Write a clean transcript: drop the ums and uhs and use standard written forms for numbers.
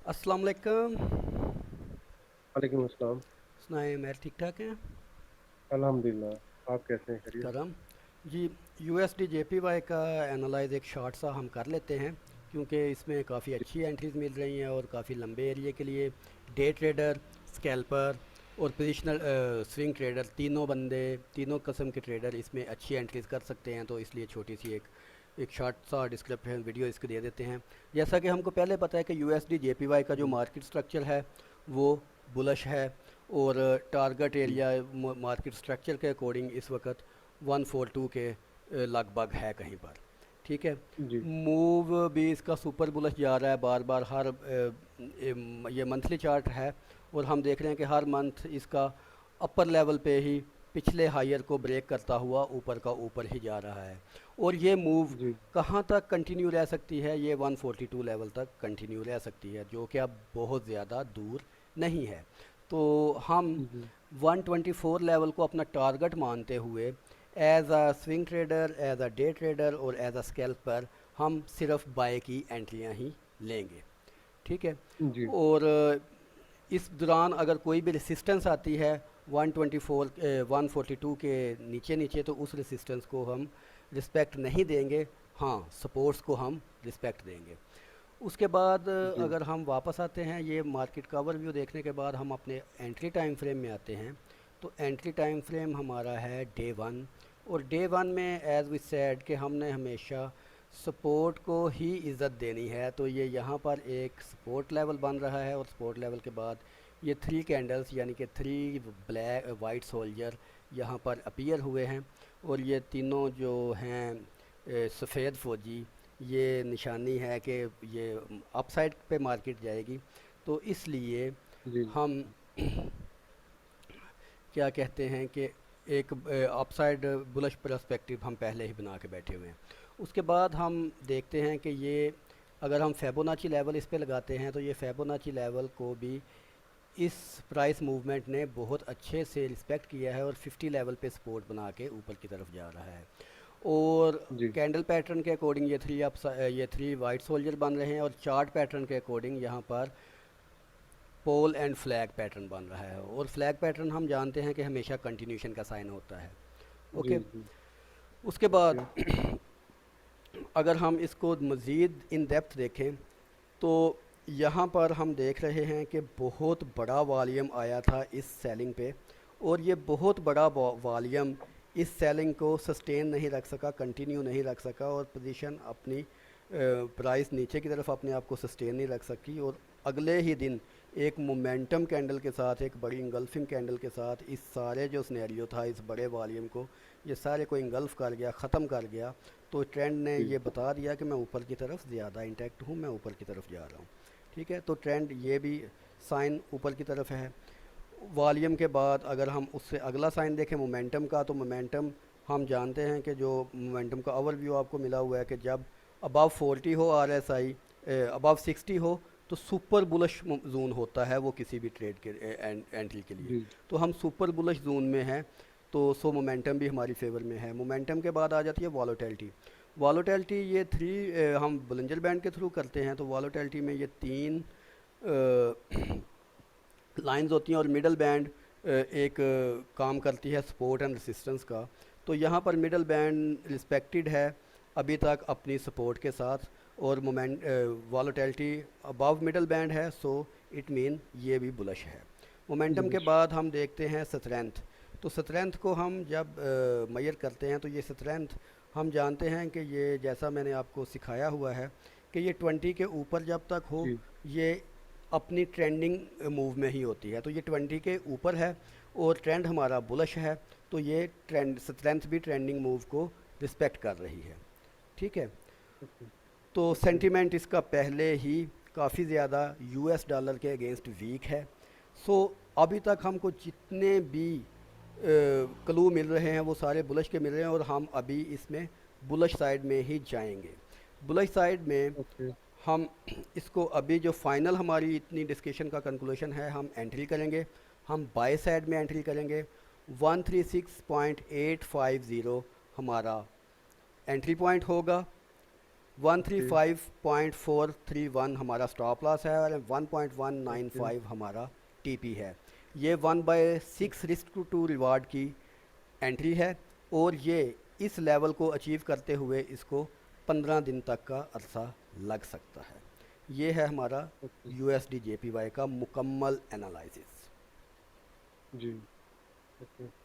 अस्सलाम वालेकुम। वालेकुम अस्सलाम। सुनाए मैं ठीक ठाक हैं। अल्हम्दुलिल्लाह। आप कैसे हैं? खैरियत से? करम जी। यूएसडी जेपीवाई का एनालाइज एक शॉर्ट सा हम कर लेते हैं, क्योंकि इसमें काफ़ी अच्छी एंट्रीज मिल रही हैं और काफ़ी लंबे एरिया के लिए डे ट्रेडर, स्कैल्पर और पोजिशनल स्विंग ट्रेडर, तीनों बंदे, तीनों किस्म के ट्रेडर इसमें अच्छी एंट्रीज कर सकते हैं। तो इसलिए छोटी सी एक शॉर्ट सा डिस्क्रिप्शन वीडियो इसको दे देते हैं। जैसा कि हमको पहले पता है कि यूएसडी जेपीवाई का जो जी मार्केट स्ट्रक्चर है वो बुलिश है, और टारगेट जी एरिया मार्केट स्ट्रक्चर के अकॉर्डिंग इस वक्त 142 के लगभग है कहीं पर। ठीक है। जी मूव भी इसका सुपर बुलिश जा रहा है बार बार हर ये मंथली चार्ट है, और हम देख रहे हैं कि हर मंथ इसका अपर लेवल पे ही पिछले हायर को ब्रेक करता हुआ ऊपर का ऊपर ही जा रहा है। और ये मूव जी कहाँ तक कंटिन्यू रह सकती है? ये 142 लेवल तक कंटिन्यू रह सकती है, जो कि अब बहुत ज़्यादा दूर नहीं है। तो हम जी 124 लेवल को अपना टारगेट मानते हुए as a swing trader, as a day trader और एज अ स्कैल्पर हम सिर्फ बाय की एंट्रियां ही लेंगे। ठीक है। जी और इस दौरान अगर कोई भी रेसिस्टेंस आती है 124 142 के नीचे नीचे, तो उस रेसिस्टेंस को हम रिस्पेक्ट नहीं देंगे। हाँ, सपोर्ट्स को हम रिस्पेक्ट देंगे। उसके बाद जी अगर हम वापस आते हैं, ये मार्केट का ओवरव्यू देखने के बाद हम अपने एंट्री टाइम फ्रेम में आते हैं। तो एंट्री टाइम फ्रेम हमारा है डे वन। और डे वन में एज वी सेड कि हमने हमेशा सपोर्ट को ही इज़्ज़त देनी है। तो ये यहाँ पर एक सपोर्ट लेवल बन रहा है, और सपोर्ट लेवल के बाद ये थ्री कैंडल्स यानी कि थ्री ब्लैक वाइट सोल्जर यहाँ पर अपीयर हुए हैं। और ये तीनों जो हैं सफ़ेद फौजी, ये निशानी है कि ये अपसाइड पे मार्केट जाएगी। तो इसलिए जी हम क्या कहते हैं कि एक अपसाइड बुलिश पर्सपेक्टिव हम पहले ही बना के बैठे हुए हैं। उसके बाद हम देखते हैं कि ये अगर हम फेबोनाची लेवल इस पे लगाते हैं, तो ये फेबोनाची लेवल को भी इस प्राइस मूवमेंट ने बहुत अच्छे से रिस्पेक्ट किया है, और 50 लेवल पे सपोर्ट बना के ऊपर की तरफ जा रहा है। और जी कैंडल पैटर्न के अकॉर्डिंग ये थ्री वाइट सोल्जर बन रहे हैं, और चार्ट पैटर्न के अकॉर्डिंग यहाँ पर पोल एंड फ्लैग पैटर्न बन रहा है। और फ्लैग पैटर्न हम जानते हैं कि हमेशा कंटिन्यूशन का साइन होता है। जी ओके। जी उसके ओके। बाद अगर हम इसको मज़ीद इन डेप्थ देखें, तो यहाँ पर हम देख रहे हैं कि बहुत बड़ा वॉल्यूम आया था इस सेलिंग पे, और ये बहुत बड़ा वॉल्यूम इस सेलिंग को सस्टेन नहीं रख सका, कंटिन्यू नहीं रख सका, और पोजीशन अपनी प्राइस नीचे की तरफ अपने आप को सस्टेन नहीं रख सकी। और अगले ही दिन एक मोमेंटम कैंडल के साथ, एक बड़ी इंगल्फिंग कैंडल के साथ, इस सारे जो स्नैरियो था इस बड़े वॉल्यूम को, ये सारे को इंगल्फ कर गया, ख़त्म कर गया। तो ट्रेंड ने जी ये बता दिया कि मैं ऊपर की तरफ ज़्यादा इंटैक्ट हूँ, मैं ऊपर की तरफ जा रहा हूँ। ठीक है। तो ट्रेंड ये भी साइन ऊपर की तरफ है। वॉल्यूम के बाद अगर हम उससे अगला साइन देखें मोमेंटम का, तो मोमेंटम हम जानते हैं कि जो मोमेंटम का ओवरव्यू आपको मिला हुआ है कि जब अबव 40 हो आरएसआई, अबव 60 हो, तो सुपर बुलिश जोन होता है वो किसी भी ट्रेड के एंट्री के लिए। जी तो हम सुपर बुलिश जोन में हैं, तो सो मोमेंटम भी हमारी फेवर में है। मोमेंटम के बाद आ जाती है वॉलेटिलिटी। वॉलेटिलिटी ये हम बुलंजर बैंड के थ्रू करते हैं। तो वॉलेटिलिटी में ये तीन लाइंस होती हैं, और मिडल बैंड एक काम करती है सपोर्ट एंड रेसिस्टेंस का। तो यहाँ पर मिडल बैंड रिस्पेक्टेड है अभी तक अपनी सपोर्ट के साथ, और moment volatility above middle band है, सो इट मीन ये भी बुलिश है। मोमेंटम के बुलिश। बाद हम देखते हैं स्ट्रेंथ। तो स्ट्रेंथ को हम जब मेजर करते हैं, तो ये स्ट्रेंथ हम जानते हैं कि ये जैसा मैंने आपको सिखाया हुआ है कि ये 20 के ऊपर जब तक हो, जी ये अपनी ट्रेंडिंग मूव में ही होती है। तो ये 20 के ऊपर है और ट्रेंड हमारा बुलिश है, तो ये ट्रेंड स्ट्रेंथ भी ट्रेंडिंग मूव को रिस्पेक्ट कर रही है। ठीक है। ओके तो ओके। सेंटीमेंट इसका पहले ही काफ़ी ज़्यादा यूएस डॉलर के अगेंस्ट वीक है। सो अभी तक हमको जितने भी क्लू मिल रहे हैं वो सारे बुलिश के मिल रहे हैं, और हम अभी इसमें बुलिश साइड में ही जाएंगे। बुलिश साइड में ओके हम इसको अभी जो फाइनल हमारी इतनी डिस्कशन का कंक्लूशन है, हम एंट्री करेंगे। हम बाय साइड में एंट्री करेंगे। 136.850 हमारा एंट्री पॉइंट होगा। 135.431 हमारा स्टॉप लॉस है और 1.195 हमारा टीपी है। ये 1/6 रिस्क टू रिवार्ड की एंट्री है और ये इस लेवल को अचीव करते हुए इसको 15 दिन तक का अरसा लग सकता है। ये है हमारा ओके। USD JPY का मुकम्मल एनालिसिस। जी। ओके।